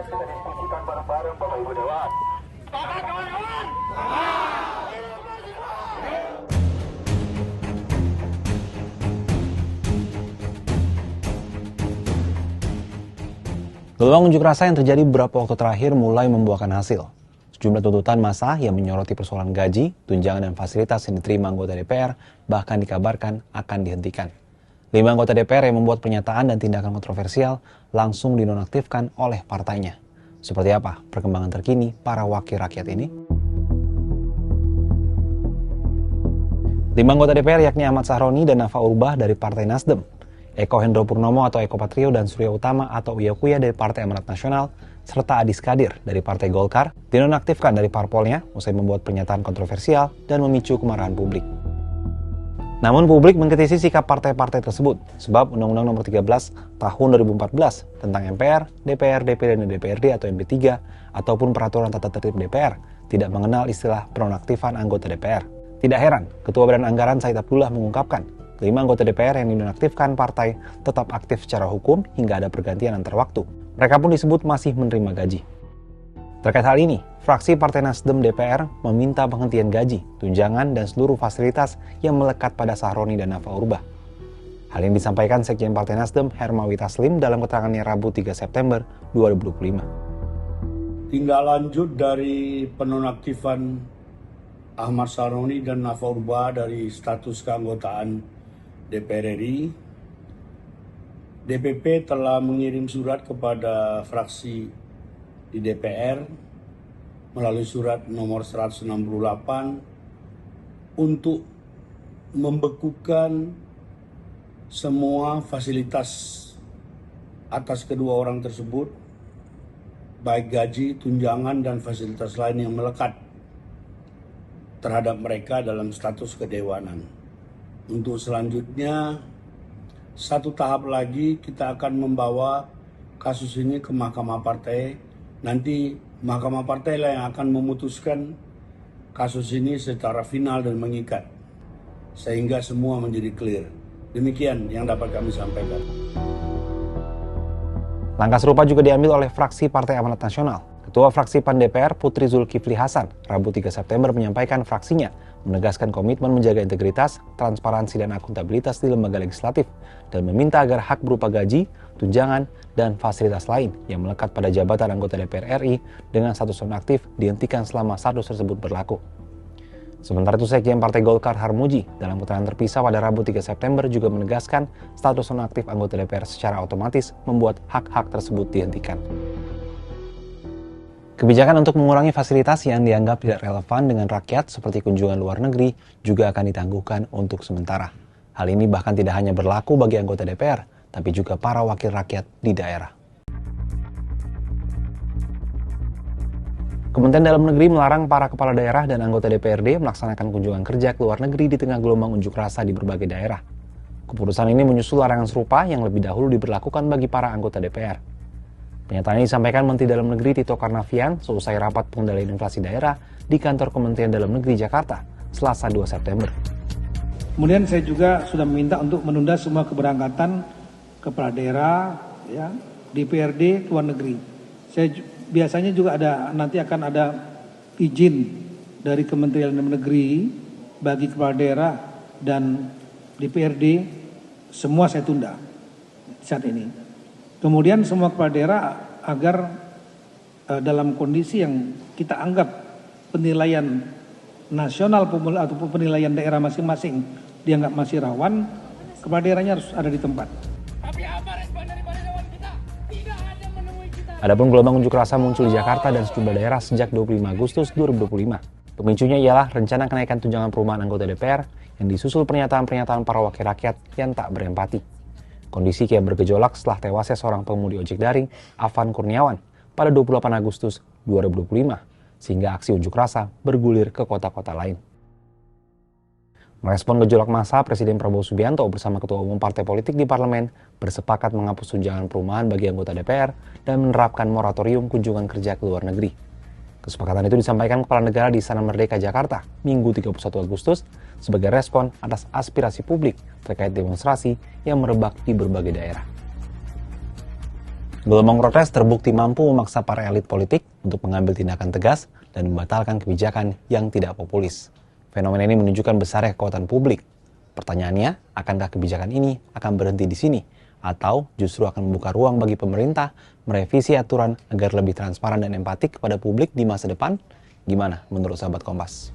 kita diskusikan bareng-bareng Bapak Ibu Dewan. Sepakat kawan-kawan? Gelombang unjuk rasa yang terjadi beberapa waktu terakhir mulai membuahkan hasil. Sejumlah tuntutan massa yang menyoroti persoalan gaji, tunjangan dan fasilitas yang diterima anggota DPR bahkan dikabarkan akan dihentikan. 5 anggota DPR yang membuat pernyataan dan tindakan kontroversial langsung dinonaktifkan oleh partainya. Seperti apa perkembangan terkini para wakil rakyat ini? 5 anggota DPR yakni Ahmad Sahroni dan Nafa Urbach dari Partai Nasdem, Eko Hendro Purnomo atau Eko Patrio dan Surya Utama atau Uya Kuya dari Partai Amanat Nasional, serta Adis Kadir dari Partai Golkar dinonaktifkan dari parpolnya usai membuat pernyataan kontroversial dan memicu kemarahan publik. Namun publik mengkritisi sikap partai-partai tersebut sebab Undang-Undang Nomor 13 Tahun 2014 tentang MPR, DPR, DPD, dan DPRD atau MP3 ataupun Peraturan Tata Tertib DPR tidak mengenal istilah penonaktifan anggota DPR. Tidak heran, Ketua Badan Anggaran Said Abdullah mengungkapkan 5 anggota DPR yang dinonaktifkan partai tetap aktif secara hukum hingga ada pergantian antar waktu. Mereka pun disebut masih menerima gaji. Terkait hal ini, fraksi Partai Nasdem DPR meminta penghentian gaji, tunjangan, dan seluruh fasilitas yang melekat pada Sahroni dan Nafa Urbach. Hal yang disampaikan Sekjen Partai Nasdem Hermawi Taslim dalam keterangannya Rabu 3 September 2025. Tindak lanjut dari penonaktifan Ahmad Sahroni dan Nafa Urbach dari status keanggotaan DPR RI, DPP telah mengirim surat kepada fraksi di DPR melalui surat nomor 168 untuk membekukan semua fasilitas atas kedua orang tersebut, baik gaji, tunjangan, dan fasilitas lain yang melekat terhadap mereka dalam status kedewanan. Untuk selanjutnya, satu tahap lagi kita akan membawa kasus ini ke Mahkamah Partai. Nanti Mahkamah Partai lah yang akan memutuskan kasus ini secara final dan mengikat. Sehingga semua menjadi clear. Demikian yang dapat kami sampaikan. Langkah serupa juga diambil oleh fraksi Partai Amanat Nasional. Ketua fraksi PAN DPR Putri Zulkifli Hasan, Rabu 3 September menyampaikan fraksinya menegaskan komitmen menjaga integritas, transparansi, dan akuntabilitas di lembaga legislatif dan meminta agar hak berupa gaji, tunjangan, dan fasilitas lain yang melekat pada jabatan anggota DPR RI dengan status nonaktif dihentikan selama status tersebut berlaku. Sementara itu Sekjen Partai Golkar Harmuji dalam keterangan terpisah pada Rabu 3 September juga menegaskan status nonaktif anggota DPR secara otomatis membuat hak-hak tersebut dihentikan. Kebijakan untuk mengurangi fasilitas yang dianggap tidak relevan dengan rakyat seperti kunjungan luar negeri juga akan ditangguhkan untuk sementara. Hal ini bahkan tidak hanya berlaku bagi anggota DPR, tapi juga para wakil rakyat di daerah. Kementerian Dalam Negeri melarang para kepala daerah dan anggota DPRD melaksanakan kunjungan kerja ke luar negeri di tengah gelombang unjuk rasa di berbagai daerah. Keputusan ini menyusul larangan serupa yang lebih dahulu diberlakukan bagi para anggota DPR. Pernyataan ini disampaikan Menteri Dalam Negeri Tito Karnavian seusai rapat pengendalian inflasi daerah di kantor Kementerian Dalam Negeri Jakarta, Selasa 2 September. Kemudian saya juga sudah meminta untuk menunda semua keberangkatan kepala daerah, ya, DPRD ke luar negeri. Saya biasanya juga nanti akan ada izin dari Kementerian Dalam Negeri bagi kepala daerah dan DPRD, semua saya tunda saat ini. Kemudian semua kepala daerah agar dalam kondisi yang kita anggap penilaian nasional ataupun penilaian daerah masing-masing dianggap masih rawan, kepala daerahnya harus ada di tempat. Tapi apa respon daripada dewan kita? Tidak ada menemui kita. Adapun gelombang unjuk rasa muncul di Jakarta dan sejumlah daerah sejak 25 Agustus 2025. Pemicunya ialah rencana kenaikan tunjangan perumahan anggota DPR yang disusul pernyataan-pernyataan para wakil rakyat yang tak berempati. Kondisi kian bergejolak setelah tewasnya seorang pengemudi ojek daring, Afan Kurniawan, pada 28 Agustus 2025, sehingga aksi unjuk rasa bergulir ke kota-kota lain. Merespon gejolak massa, Presiden Prabowo Subianto bersama Ketua Umum Partai Politik di Parlemen bersepakat menghapus tunjangan perumahan bagi anggota DPR dan menerapkan moratorium kunjungan kerja ke luar negeri. Kesepakatan itu disampaikan Kepala Negara di Istana Merdeka Jakarta Minggu 31 Agustus sebagai respon atas aspirasi publik terkait demonstrasi yang merebak di berbagai daerah. Gelombang protes terbukti mampu memaksa para elit politik untuk mengambil tindakan tegas dan membatalkan kebijakan yang tidak populis. Fenomena ini menunjukkan besarnya kekuatan publik. Pertanyaannya, akankah kebijakan ini akan berhenti di sini? Atau justru akan membuka ruang bagi pemerintah merevisi aturan agar lebih transparan dan empatik kepada publik di masa depan? Gimana menurut sahabat Kompas?